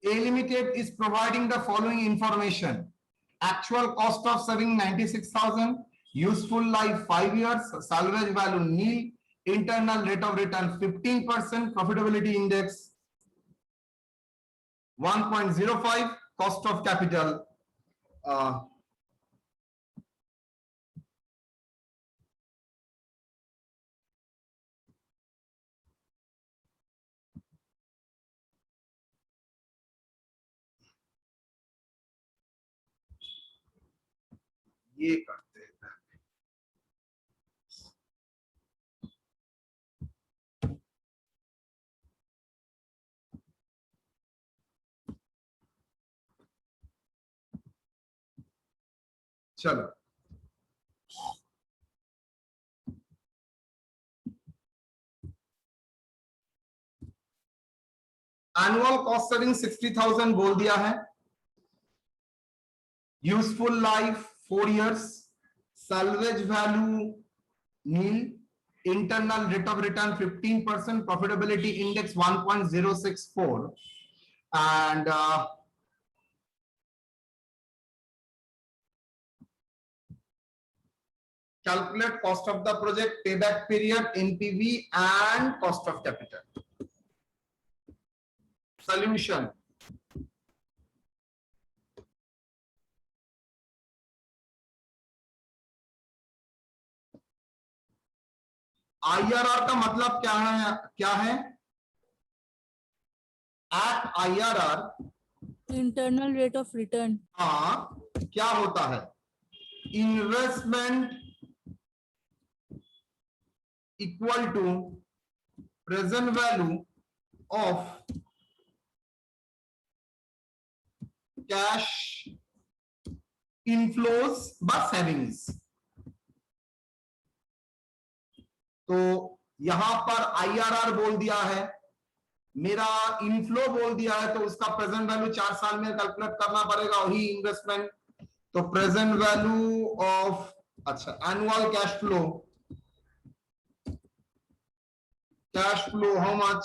A Limited is providing the following information. Actual cost of saving 96,000, useful life 5 years, salvage value nil, internal rate of return 15%, profitability index 1.05, cost of capital ये करते हैं। चलो annual cost saving 60,000 बोल दिया है, useful life 4 years, salvage value nil, internal rate of return 15%, profitability index 1.064, and calculate cost of the project, payback period, NPV, and cost of capital. Solution. IRR का मतलब क्या है? At IRR, internal rate of return. हाँ, क्या होता है? Investment equal to present value of cash inflows by savings. तो यहां पर IRR बोल दिया है, मेरा इनफ्लो बोल दिया है, तो उसका प्रेजेंट वैल्यू 4 साल में कैलकुलेट करना पड़ेगा, वही इन्वेस्टमेंट। तो प्रेजेंट वैल्यू ऑफ, अच्छा, annual cash flow how much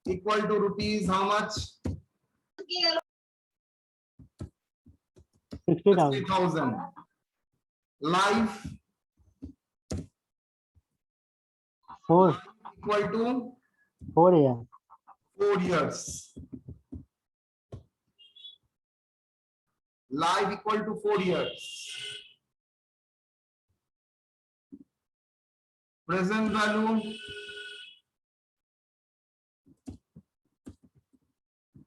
equal to rupees how much 60,000। Life 4 equal to 4 years. 4 years. Life equal to 4 years. Present value,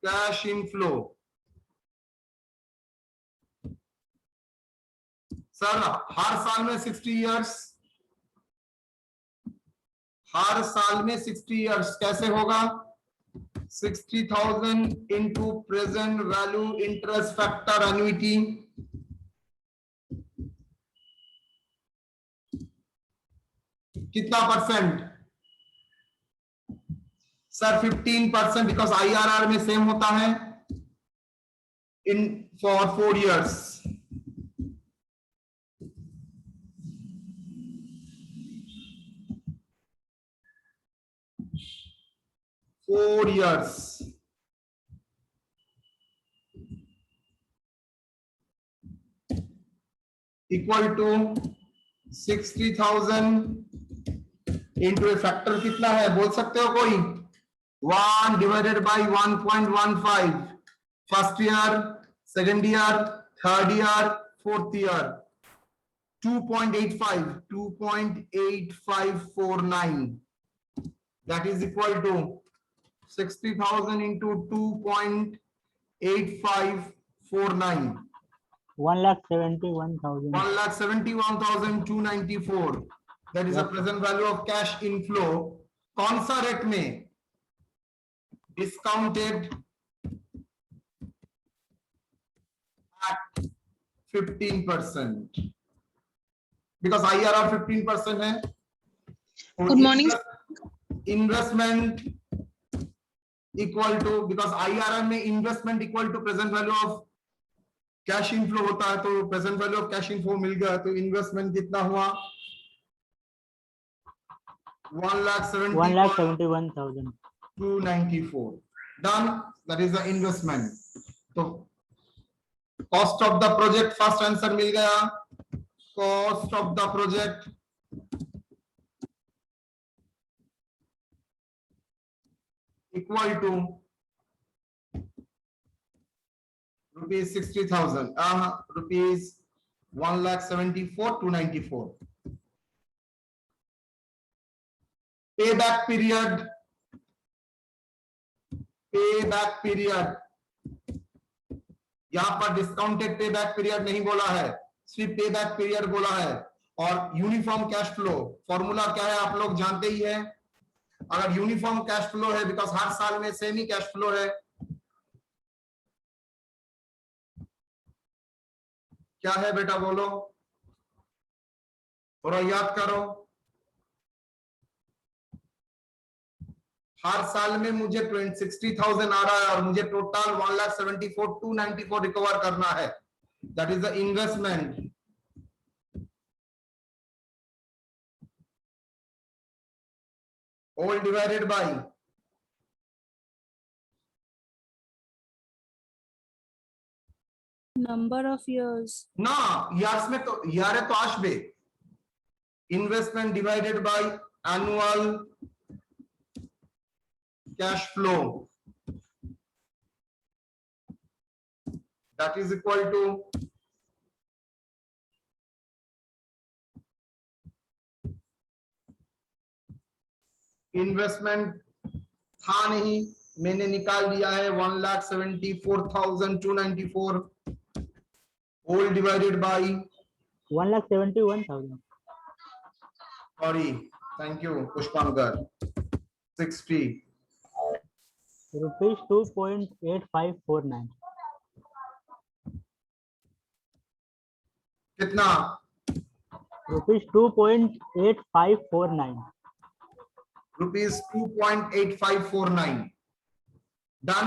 cash inflow. Sir हर साल में 60 years, हर साल में 60 years कैसे होगा? 60,000 into present value interest factor annuity, कितना percent? Sir 15%, because IRR में same होता है in for 4 years। Four years. Equal to 60,000 into a factor कितना है बोल सकते हो कोई? 1 divided by 1.15, first year, second year, third year, fourth year, 2.8549, that is equal to 60,000 into 2.8549, 1,71,000. 1,71,294. That is the present value of cash inflow. कौन सा rate में? Discounted at 15%, because IRR 15% है। Good morning. Investment equal to, because IRR में investment equal to present value of cash inflow होता है, तो present value of cash inflow मिल गया, तो इन्वेस्टमेंट कितना हुआ? 1,71,294। Done, that is the investment. तो cost of the project, first answer मिल गया, cost of the project equal to rupees 60,000, rupees 1,74,294। Payback period, यहां पर डिस्काउंटेड पेबैक पीरियड नहीं बोला है, सिर्फ पेबैक पीरियड बोला है। और यूनिफॉर्म कैश फ्लो फॉर्मूला क्या है आप लोग जानते ही है। अगर यूनिफॉर्म कैश फ्लो है, बिकॉज हर साल में सेम ही कैश फ्लो है, क्या है बेटा बोलो, थोड़ा याद करो। हर साल में मुझे 60,000 आ रहा है और मुझे टोटल 1,74,294 रिकवर करना है, that is the investment. All divided by number of years, ना, यार्स में तो यार है तो आशबे, investment divided by annual cash flow, that is equal to investment था नहीं, मैंने निकाल दिया है 1,74,294 whole divided by 1,71,000. Sorry, thank you Pushpankar, 60 Rupees 2.8549. कितना, Rupees 2.8549. Rupees 2.8549 done.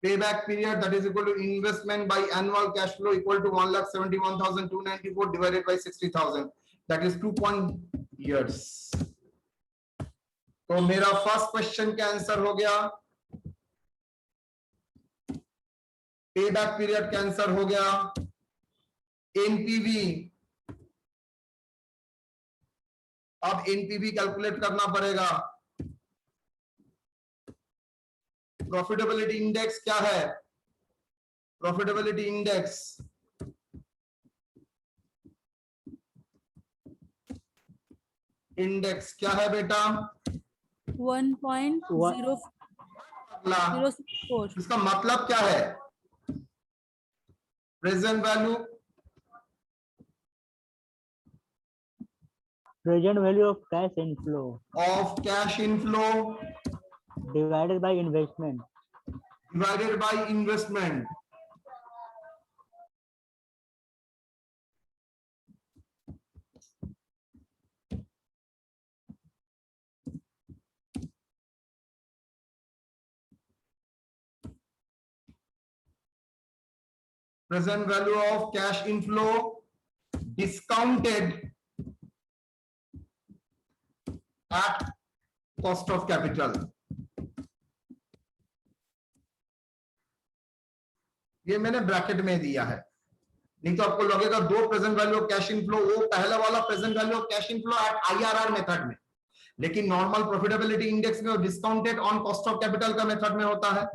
Payback period, that is equal to investment by annual cash flow equal to 1,71,294 divided by 60,000, that is 2 years। तो मेरा first question का आंसर हो गया, payback period का answer हो गया NPV. अब एनपीवी कैलकुलेट करना पड़ेगा। प्रॉफिटेबिलिटी इंडेक्स क्या है, प्रॉफिटेबिलिटी इंडेक्स क्या है बेटा, 1.064, इसका मतलब क्या है, present value Present value of cash inflow divided by investment. present value of cash inflow discounted at cost of capital। ये मैंने ब्रैकेट में दिया है, नहीं तो आपको लगेगा दो present value of cash inflow, वो पहला वाला present value of cash inflow at IRR method में, लेकिन नॉर्मल प्रॉफिटेबिलिटी इंडेक्स में discounted on cost of capital का मेथड में होता है,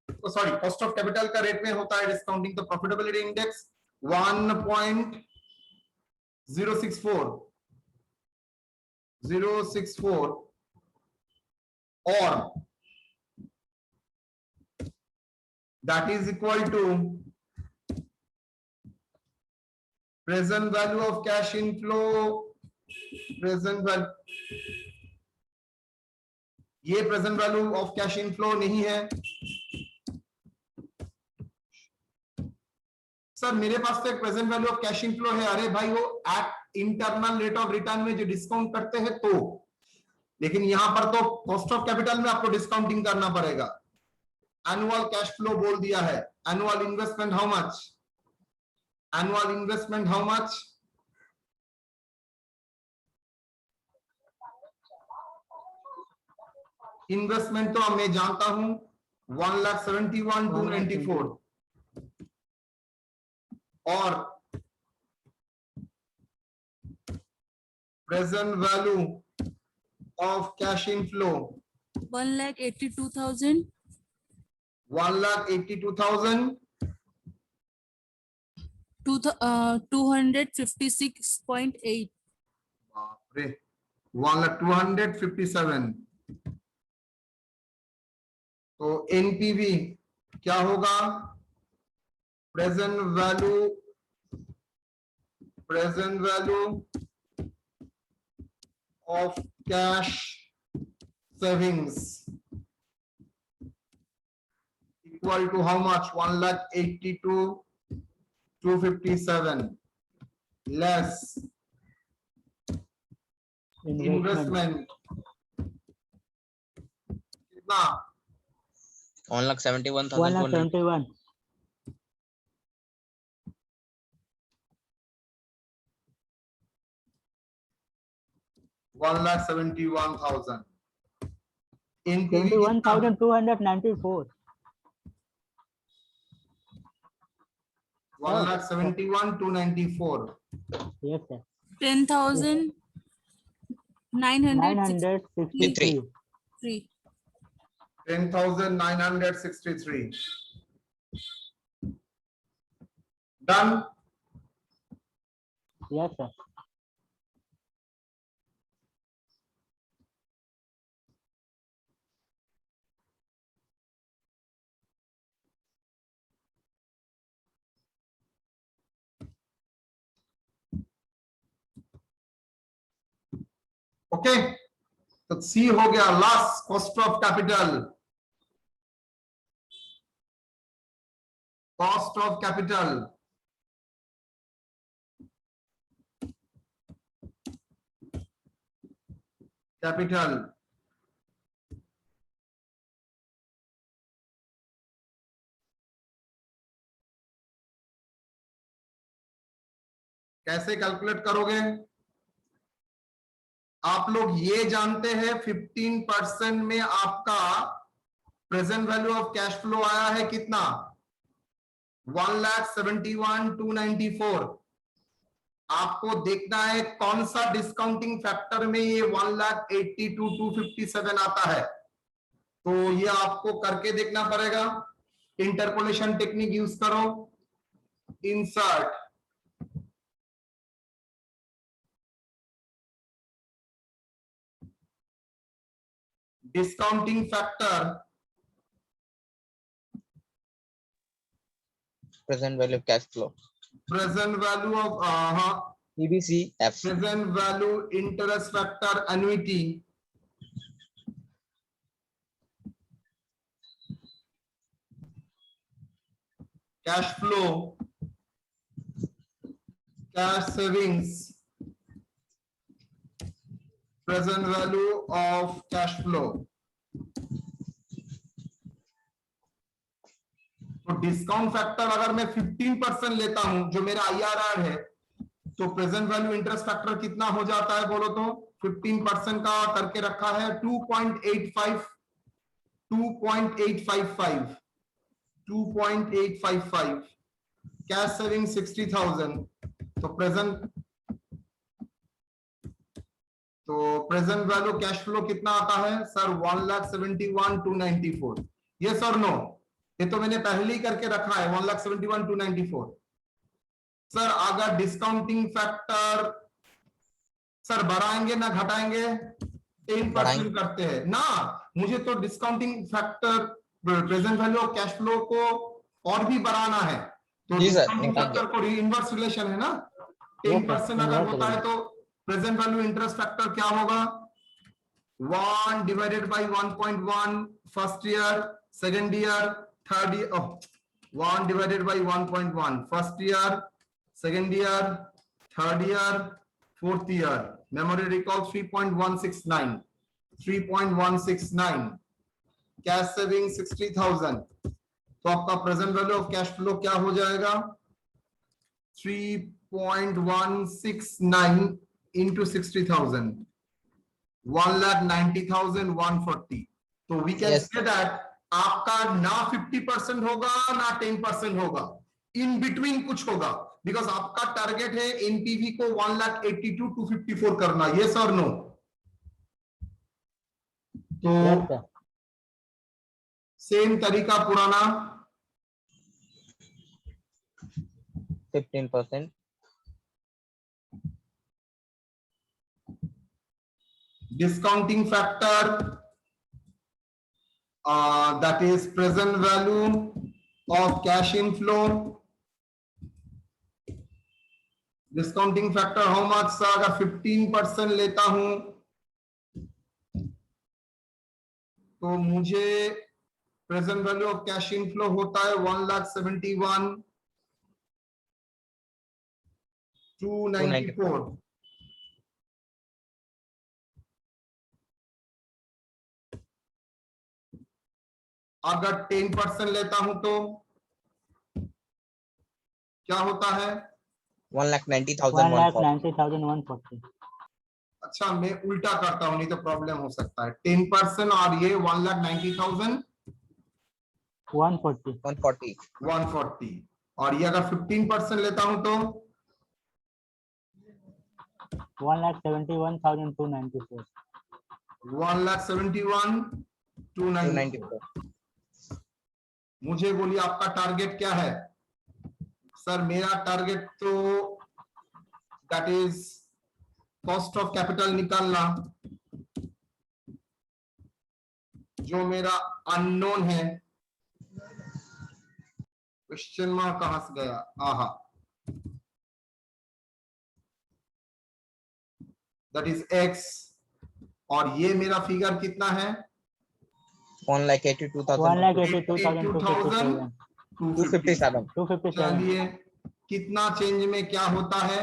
तो सॉरी कॉस्ट ऑफ कैपिटल का रेट में होता है डिस्काउंटिंग। तो प्रॉफिटेबिलिटी इंडेक्स 1.064 और that is equal to present value of cash inflow, ये present value of cash inflow नहीं है सर, मेरे पास तो एक present value of cash inflow है। अरे भाई वो at internal rate of return में जो डिस्काउंट करते हैं तो, लेकिन यहां पर तो कॉस्ट ऑफ कैपिटल में आपको डिस्काउंटिंग करना पड़ेगा। एनुअल कैश फ्लो बोल दिया है, annual investment how much, annual investment how much, investment तो अब मैं जानता हूं 1,71,294 और present value of cash inflow 1,82,000. 1,82,000 256.8. बाप रे 1,257 तो एनपीवी क्या होगा present value of cash savings equal to how much 1,82,257 less investment कितना 1,71,400. 171. 1,71,000 21,294. 1,71,294 Yes, sir. 10,963. 963. 10,963 done. Yes, sir. Okay तो सी हो गया last cost of capital capital कैसे कैलकुलेट करोगे आप लोग ये जानते हैं 15% में आपका present value of cash flow आया है कितना 1,71,294 आपको देखना है कौन सा डिस्काउंटिंग फैक्टर में ये 1,82,257 आता है तो ये आपको करके देखना पड़ेगा इंटरपोलेशन टेक्निक यूज करो insert discounting factor Present value of cash flow. present value of PBCF. present value interest factor annuity cash flow cash savings present value of cash flow तो डिस्काउंट फैक्टर अगर मैं 15% लेता हूं जो मेरा IRR है तो प्रेजेंट वैल्यू इंटरेस्ट फैक्टर कितना हो जाता है बोलो तो 15% का करके रखा है 2.855 कैश सेविंग 60,000 तो प्रेजेंट वैल्यू कैश फ्लो कितना आता है सर 1,71,294 यस और नो ये तो मैंने पहले ही करके रखा है 1,71,294 सर अगर डिस्काउंटिंग फैक्टर सर बढ़ाएंगे ना घटाएंगे 10% करते हैं ना मुझे तो discounting factor present value of cash flow को और भी बढ़ाना है तो डिस्काउंटिंग फैक्टर को इनवर्स रिलेशन है ना 10% अगर होता है तो प्रेजेंट वैल्यू इंटरेस्ट फैक्टर क्या होगा 1 divided by 1.1 first year second year third year 1 divided by 1.1 first year second year third year fourth year memory recall 3.169 cash saving 60,000 तो आपका present value of cash flow क्या हो जाएगा 3.169 into 60,000 1,90,140 तो we can Yes, say that आपका ना 50% होगा ना 10% होगा, इन बिटवीन कुछ होगा, बिकॉज आपका टारगेट है एनपीवी को 1,82,254 करना, यस और नो? तो Yes, sir. सेम तरीका पुराना, 15%. discounting factor, that is present value of cash inflow. Discounting factor how much? अगर 15% लेता हूं तो मुझे present value of cash inflow होता है 1,71,294। अगर 10% लेता हूं तो क्या होता है? 1,90,140. 1,90,140. अच्छा, मैं उल्टा करता हूं, नहीं तो प्रॉब्लम हो सकता है। 10% और ये 1,90,000 140. 140. और ये अगर 15% लेता हूं तो 1,71,294. 1,71,294। मुझे बोलिए आपका टारगेट क्या है? सर मेरा टारगेट तो that is cost of capital निकालना, जो मेरा अननोन है। क्वेश्चन मार्क कहां से गया? आहा, दैट इज एक्स, और ये मेरा फिगर कितना है? 1,82,257. 1,82,257. 257। चलिए, कितना चेंज में क्या होता है?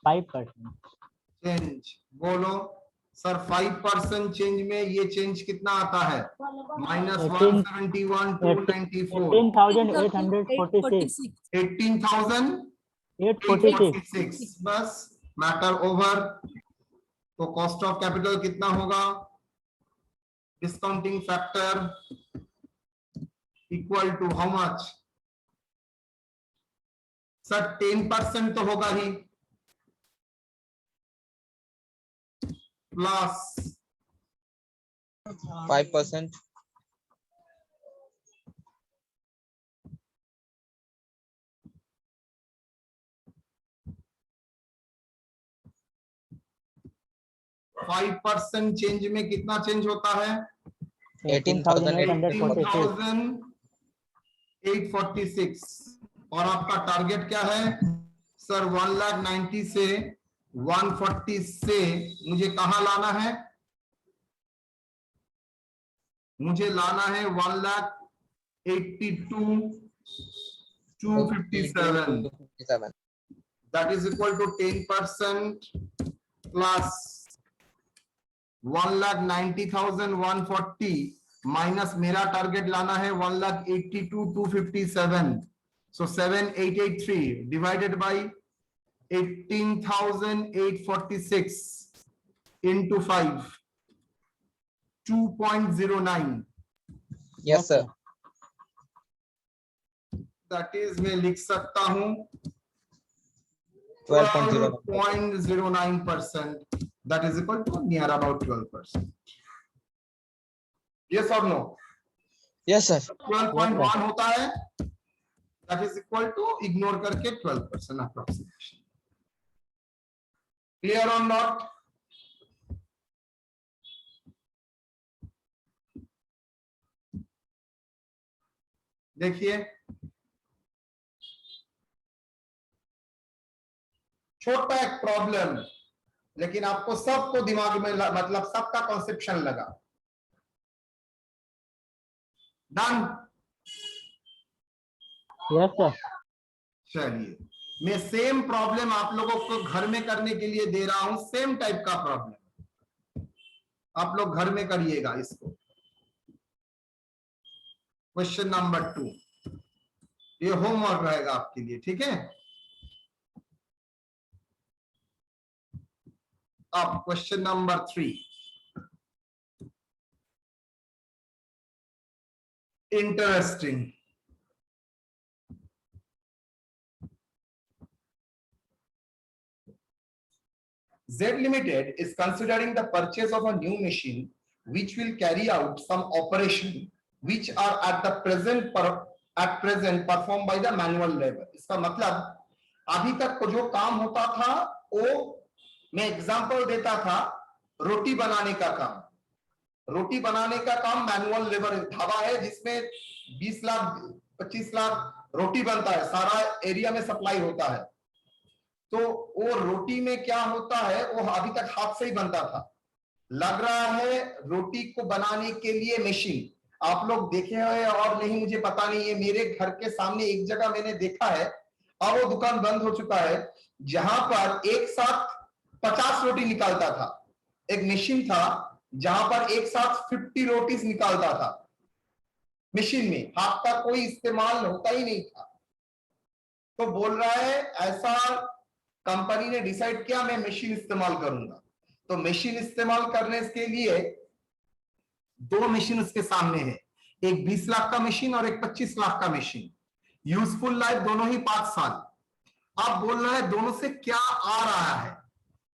5%. चेंज बोलो सर। 5% चेंज में ये चेंज कितना आता है? -171,294। 18,846. 18,846। बस, मैटर ओवर। तो कॉस्ट ऑफ कैपिटल कितना होगा? Discounting factor equal to how much? Sir 10% तो होगा ही, प्लस 5%. फाइव परसेंट चेंज में कितना चेंज होता है? 18,846. 18,846। और आपका टारगेट क्या है? सर 1,90,000 से 140 से मुझे कहां लाना है? मुझे लाना है 1,82,257। 257. That is equal to 10% plus 1,90,140 minus मेरा टारगेट लाना है 1,82,257। So 7,883 divided by 18,846 into 5, 2.09। Yes, sir. That is मैं लिख सकता हूं 12.09%. 12.09%। That is equal to near about 12%. Yes or no? Yes, sir. 12.1 होता है, that is equal to ignore करके 12% approximation. Clear or not? देखिए, छोटा एक प्रॉब्लम, लेकिन आपको सबको दिमाग में मतलब सबका कॉन्सेप्शन लगा। डन? Yes, sir. चलिए, मैं सेम प्रॉब्लम आप लोगों को घर में करने के लिए दे रहा हूं, सेम टाइप का प्रॉब्लम आप लोग घर में करिएगा इसको। क्वेश्चन नंबर 2, ये होमवर्क रहेगा आपके लिए, ठीक है? अब question number 3, Interesting. Z Limited is considering the purchase of a new machine which will carry out some operation which are at present performed by the manual labor. इसका मतलब अभी तक को जो काम होता था वो मैं एग्जांपल देता था, रोटी बनाने का काम। रोटी बनाने का काम मैनुअल लेबर ढाबा है जिसमें 20 लाख 25 लाख रोटी बनता है, सारा एरिया में सप्लाई होता है। तो वो रोटी में क्या होता है, वो अभी तक हाथ से ही बनता था। लग रहा है रोटी को बनाने के लिए मशीन आप लोग देखे हुए और नहीं मुझे पता नहीं है, मेरे घर के सामने एक जगह मैंने देखा है, अब वो दुकान बंद हो चुका है, जहां पर एक साथ 50 रोटी निकालता था। एक मशीन था जहां पर एक साथ 50 रोटी निकालता था मशीन में, हाथ का कोई इस्तेमाल होता ही नहीं था। तो बोल रहा है ऐसा कंपनी ने डिसाइड किया मैं मशीन इस्तेमाल करूंगा। तो मशीन इस्तेमाल करने के लिए दो मशीन उसके सामने है, एक 20 लाख का मशीन और एक 25 लाख का मशीन। यूजफुल लाइफ दोनों ही 5 साल। अब बोल रहा है दोनों से क्या आ रहा है।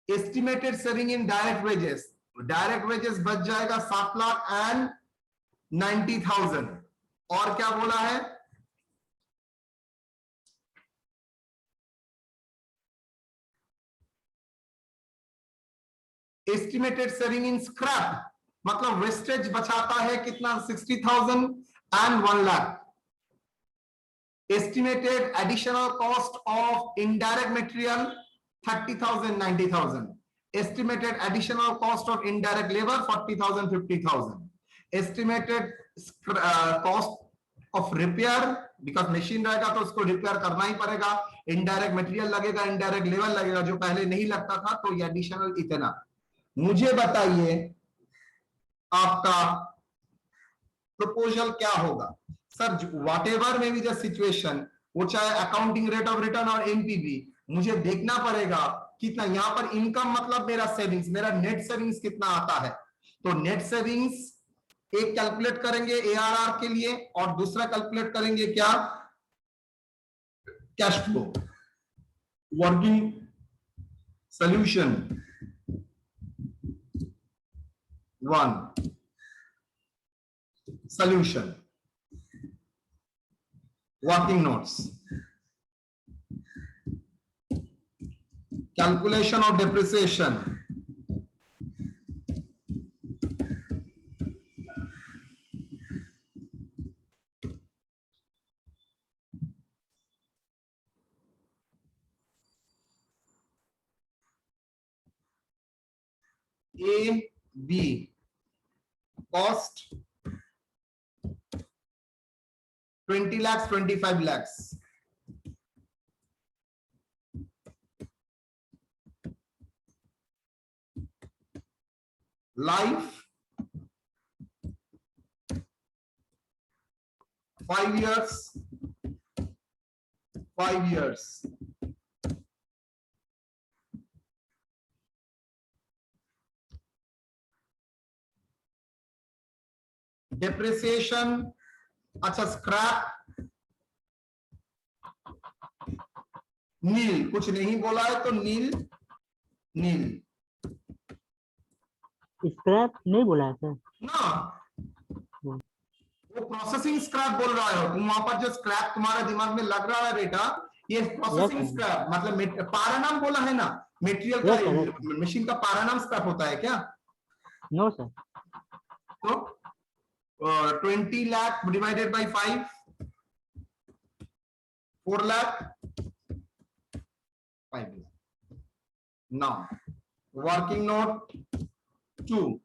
Estimated saving in direct wages बच जाएगा 7,90,000। और क्या बोला है, एस्टिमेटेड सेविंग इन स्क्रैप मतलब वेस्टेज बचाता है कितना, 60,000 and 1 lakh. Estimated additional cost of indirect material 30,000 90,000। Estimated additional cost of indirect labour 40,000 50,000। Estimated cost of repair, because machine रहेगा तो उसको रिपेयर करना ही पड़ेगा, इनडायरेक्ट मटेरियल लगेगा, इनडायरेक्ट लेबर लगेगा जो पहले नहीं लगता था, तो ये एडिशनल इतना। मुझे बताइए आपका प्रपोजल क्या होगा। सर व्हाट एवर में भी द सिचुएशन, वो चाहे अकाउंटिंग रेट ऑफ रिटर्न और एनपीवी, मुझे देखना पड़ेगा कितना। यहां पर इनकम मतलब मेरा सेविंग्स, मेरा नेट सेविंग्स कितना आता है। तो नेट सेविंग्स एक कैलकुलेट करेंगे एआरआर के लिए और दूसरा कैलकुलेट करेंगे क्या, cash flow. Working solution 1 solution, working notes, calculation of depreciation, A, B, cost 20 lakhs 25 lakhs, life 5 years 5 years, depreciation, अच्छा स्क्रैप नील, कुछ नहीं बोला है तो नील नील। स्क्रैप नहीं बोला है सर ना, वो प्रोसेसिंग स्क्रैप बोल रहा है तुम। वहां पर जो स्क्रैप तुम्हारे दिमाग में लग रहा है बेटा, ये प्रोसेसिंग स्क्रैप मतलब पारानाम बोला है ना, मेटेरियल का मशीन का पारानाम स्क्रैप होता है क्या? No sir. तो 20 lakh divided by 5, 4 lakh 5 lakh. Now working note 2,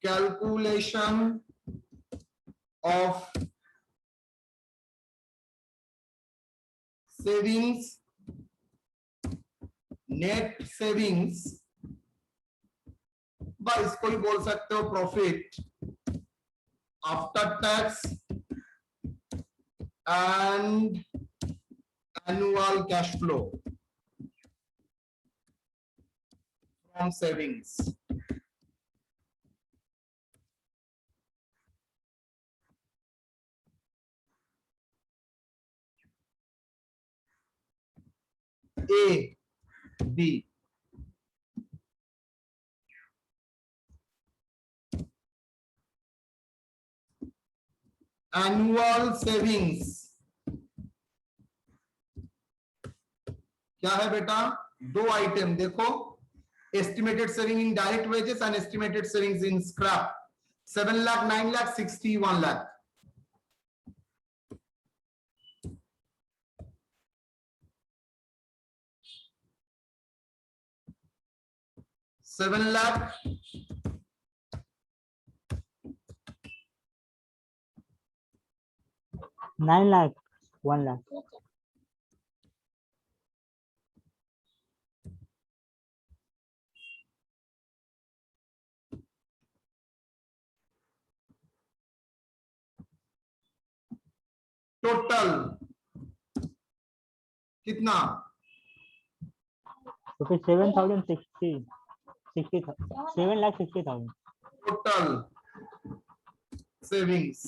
calculation of savings, net savings, बस इसको ही बोल सकते हो profit after tax and annual cash flow from savings. A, B. Annual savings क्या है बेटा? दो आइटम देखो, estimated saving in direct wages and estimated savings in scrap. 7 lakh, 9 lakh, 60, 1 lakh. ₹7 lakh, 9 lakh, 1 lakh. Total कितना? Rupees 7,60,000. Total savings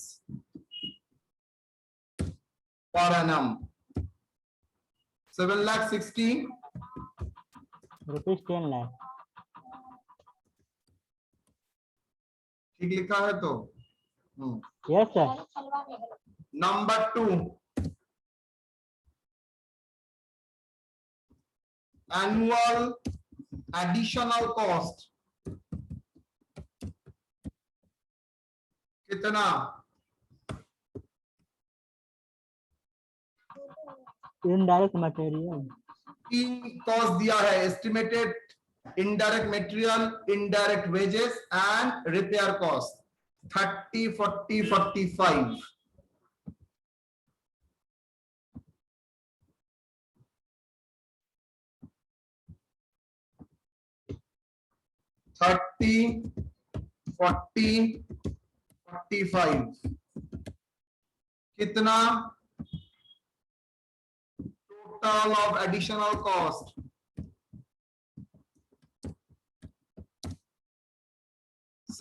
per annum 7,60,000 rupees 10 lakh. ठीक लिखा है तो Yes, sir. Number 2, annual additional cost कितना? Indirect material. तीन cost दिया है, estimated indirect material, indirect wages and repair cost. 30, 40, 45. $30, 40, 45 कितना? Total of additional cost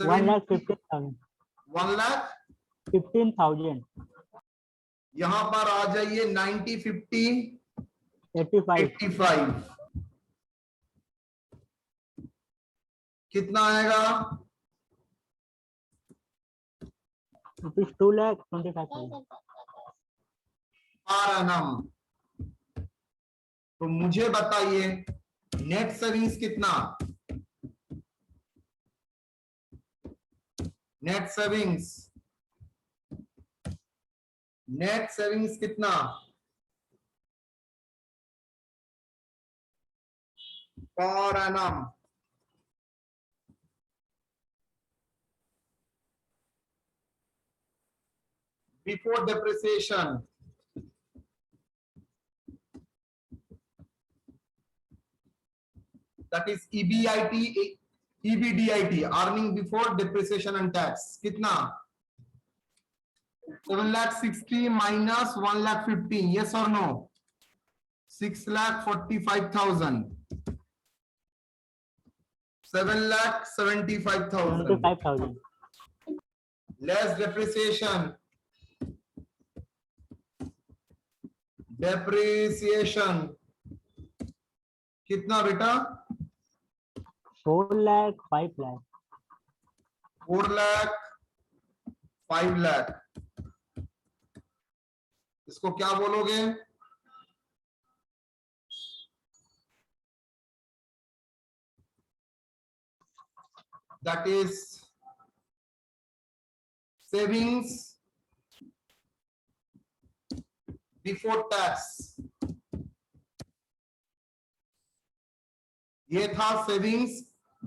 One lakh 15,000. 1,15,000. यहां पर आ जाइए 90, 50, 85. 85 कितना आएगा? रुपीज 2,25,000. Per annum. तो मुझे बताइए नेट सेविंग्स कितना? नेट सेविंग्स कितना? Per annum before depreciation. That is EBIT, EBDIT, earning before depreciation and tax. कितना? 7,60,000 minus 1,15,000. Yes or no? 6,45,000. 7,75,000. 75,000. Less depreciation. Depreciation कितना बेटा? 4 lakh, 5 lakh. 4 lakh, 5 lakh. इसको क्या बोलोगे? That is savings before tax. ये था savings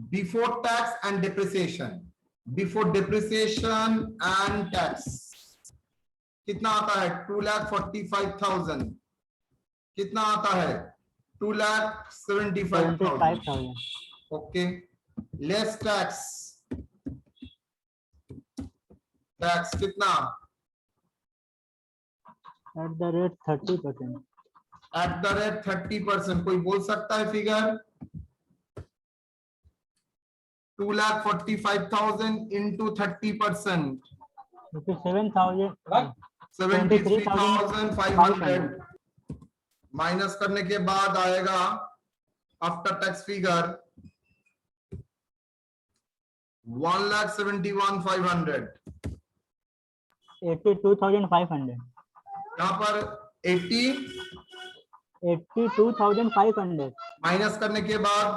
before tax and depreciation. Before depreciation and tax कितना आता है? 2,45,000. कितना आता है? 2,75,000. ओके. Less tax. टैक्स कितना? At the rate 30%. @30%, कोई बोल सकता है figure? 2,45,000 into 30%, It is 7,000. 73,500 minus करने के बाद आएगा आफ्टर टैक्स फिगर 1,71,500। 82,500. यहाँ पर 80 82,500. माइनस करने के बाद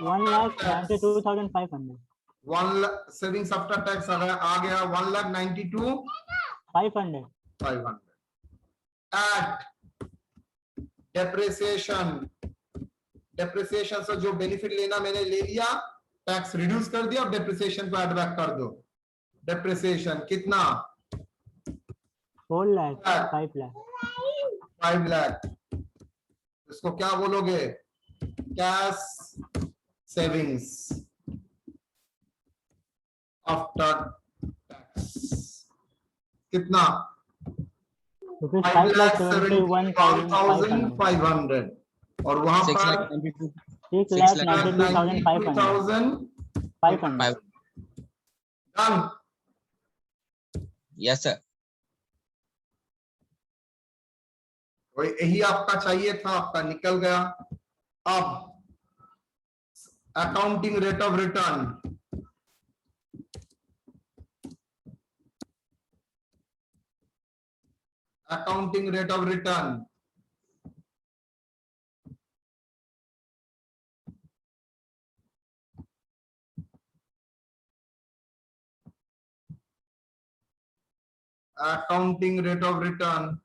1,92,500. 1 सेविंग्स आफ्टर टैक्स आ गया 1,92,500। 500. एट डेप्रिसिएशन से जो बेनिफिट लेना मैंने ले लिया, टैक्स रिड्यूस कर दिया, अब डेप्रिसिएशन को ऐड बैक कर दो। डेप्रिसिएशन कितना? 4 lakh, 5 lakh. 5 लाख। इसको क्या बोलोगे? कैश सेविंग्स आफ्टर टैक्स कितना? It is 5,71,500. 5,500 और वहां पर 6,92,500. 500. डन। Yes, sir. यही आपका चाहिए था, आपका निकल गया। अब accounting rate of return, accounting rate of return accounting rate of return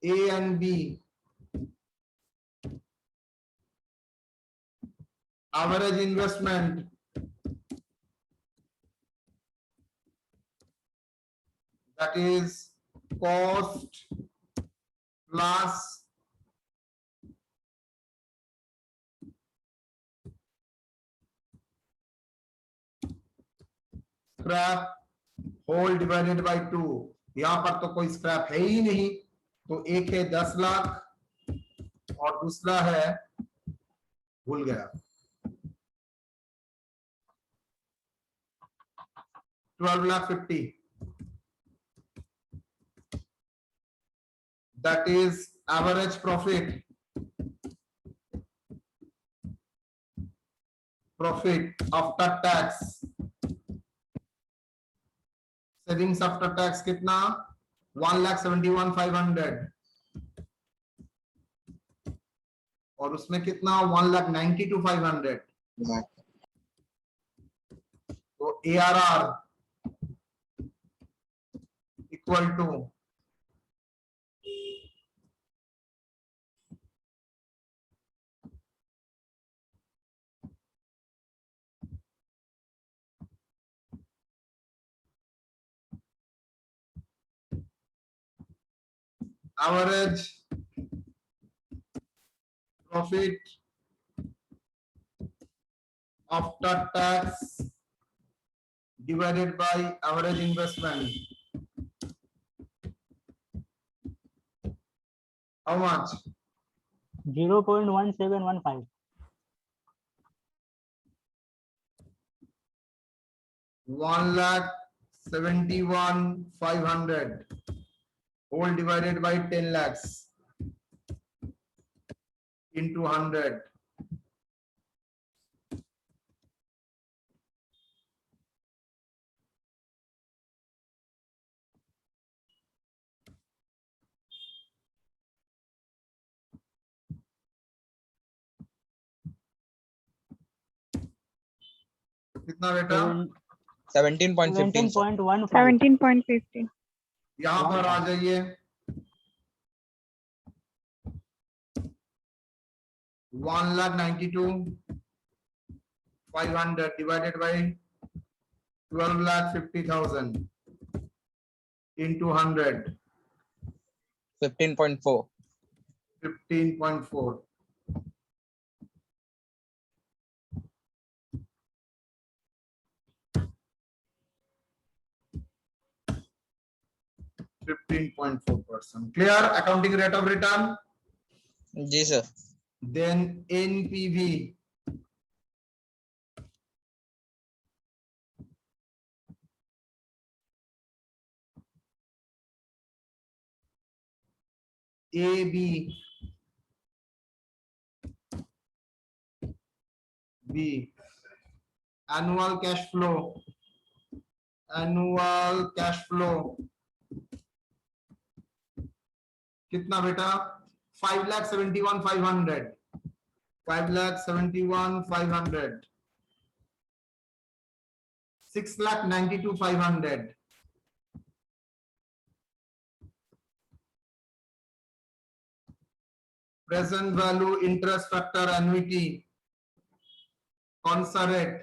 A and B, average investment that is cost plus scrap whole divided by 2। यहां पर तो कोई स्क्रैप है ही नहीं, तो एक है 10 लाख और दूसरा है भूल गया 12,50,000। that is average profit after tax, savings after tax कितना? 1,71,500 और उसमें कितना? 1,92,500। तो ARR equal to average profit after tax divided by average investment. How much? 0.1715. 1,71,500 whole divided by 10 lakhs into 100. कितना बेटा? 17.15, sir. 17.15. 17.50. यहां पर आ जाइए। 1,92,500 divided by 12,50,000 into 100. 15.4. 15.4 15.4%. Clear? Accounting rate of return. Ji sir. Then NPV. AB. B. Annual cash flow. Annual cash flow. कितना बेटा? 5,71,500. 5,71,500. 6,92,500. Present value, interest factor, annuity. कौन सा rate?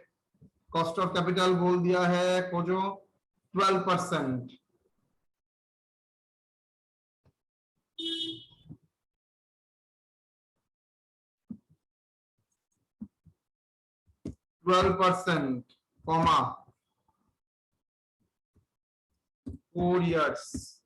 Cost of capital बोल दिया है को जो 12%. Comma 4 years.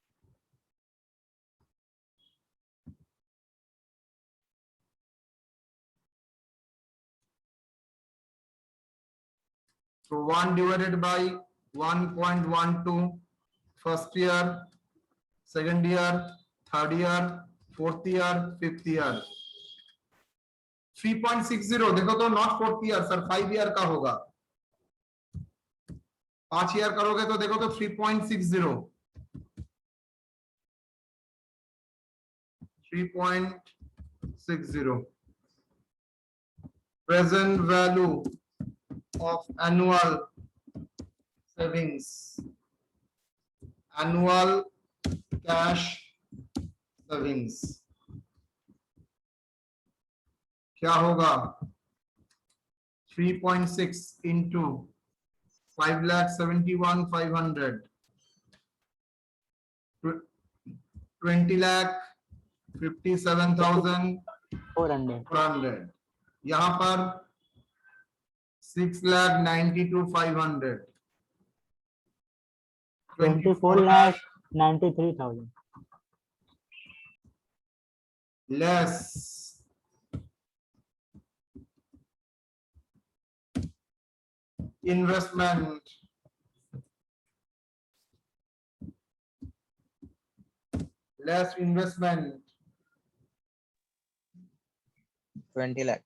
So 1 divided by 1.12, first year, second year, third year, fourth year, fifth year. 3.60 देखो तो not fourth year sir, 5 year का होगा. 5 ईयर करोगे तो देखो तो 3.60. 3.60. Present value of annual savings, annual cash savings क्या होगा? 3.6 into 5,71,500, 400. यहाँ पर 6,92,500. 24,93,000. less investment, less investment, 20 lakh.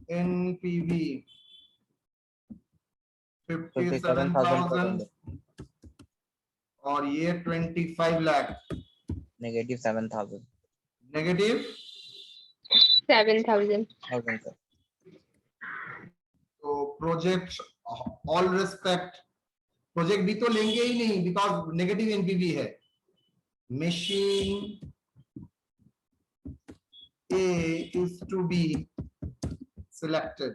NPV 57,000 और ये 25 लाख. negative 7,000. नेगेटिव 7,000. sir. तो प्रोजेक्ट ऑल रिस्पेक्ट प्रोजेक्ट भी तो लेंगे ही नहीं बिकॉज नेगेटिव एनपीवी है. Machine A is to be selected.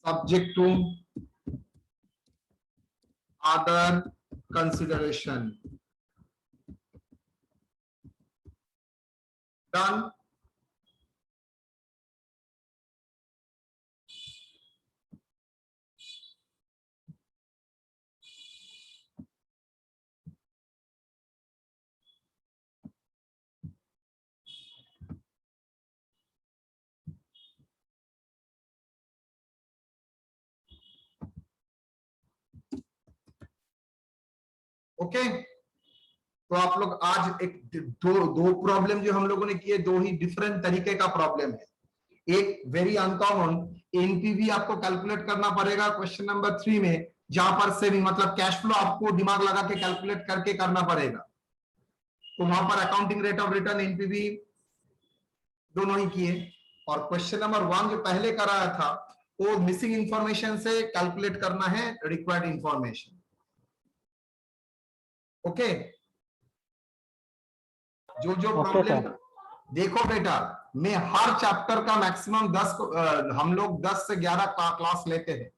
Subject to other consideration. Done. Okay तो आप लोग आज एक दो प्रॉब्लम जो हम लोगों ने किए, दो ही डिफरेंट तरीके का प्रॉब्लम है. एक वेरी अनकॉमन एनपीवी आपको कैलकुलेट करना पड़ेगा क्वेश्चन नंबर 3 में, जहां पर सेविंग मतलब कैश फ्लो आपको दिमाग लगा के कैलकुलेट करके करना पड़ेगा. तो वहां पर accounting rate of return NPV दोनों ही किए. और क्वेश्चन नंबर 1 जो पहले कराया था वो मिसिंग इंफॉर्मेशन से कैलकुलेट करना है रिक्वायर्ड इंफॉर्मेशन. ओके जो प्रॉब्लम देखो बेटा, मैं हर चैप्टर का मैक्सिमम 10 हम लोग 10 से 11 क्लास लेते हैं.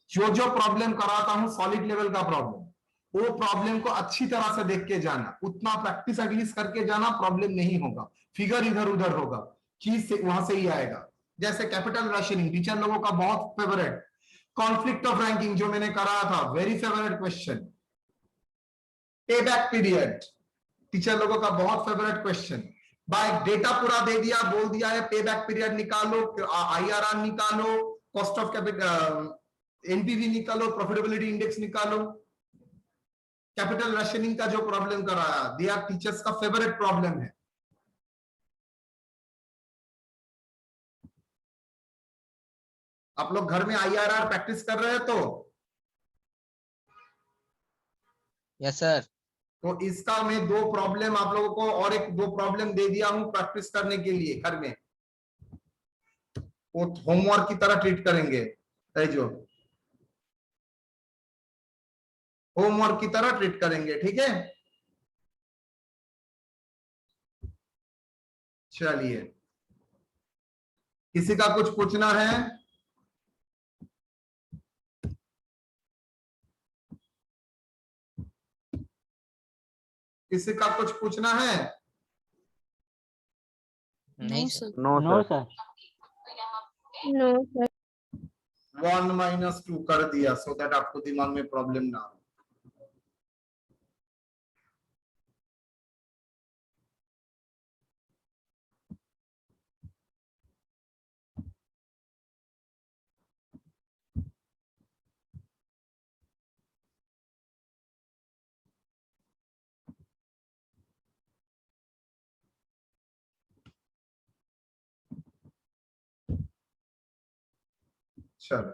जो प्रॉब्लम कराता हूं सॉलिड लेवल का प्रॉब्लम, वो प्रॉब्लम को अच्छी तरह से देख के जाना, उतना प्रैक्टिस एटलीस्ट करके जाना, प्रॉब्लम नहीं होगा, फिगर इधर उधर होगा, चीज से वहां से ही आएगा। जैसे कैपिटल राशनिंग टीचर लोगों का बहुत फेवरेट, कॉन्फ्लिक्ट ऑफ रैंकिंग जो मैंने कराया था, वेरी फेवरेट क्वेश्चन, पे बैक पीरियड टीचर लोगों का बहुत फेवरेट क्वेश्चन। बाय डेटा पूरा दे दिया, बोल दिया है पे बैक पीरियड निकालो, आईआरआर निकालो, कॉस्ट ऑफ कैपिटल एनपीवी निकालो, प्रॉफिटेबिलिटी इंडेक्स निकालो। कैपिटल राशनिंग का जो प्रॉब्लम कराया, दे आर टीचर्स का फेवरेट प्रॉब्लम है। आप लोग घर में आईआरआर प्रैक्टिस कर रहे हैं तो Yes, sir. तो इसका मैं 2 प्रॉब्लम आप लोगों को और एक 2 प्रॉब्लम दे दिया हूं प्रैक्टिस करने के लिए घर में, वो होमवर्क की तरह ट्रीट करेंगे, जो होमवर्क की तरह ट्रीट करेंगे, ठीक है। चलिए, किसी का कुछ पूछना है? किसी का कुछ पूछना है? नहीं No, sir. sir. No No, sir. No, sir. 1 - 2 कर दिया, सो दैट आपको दिमाग में प्रॉब्लम ना हो। चलो,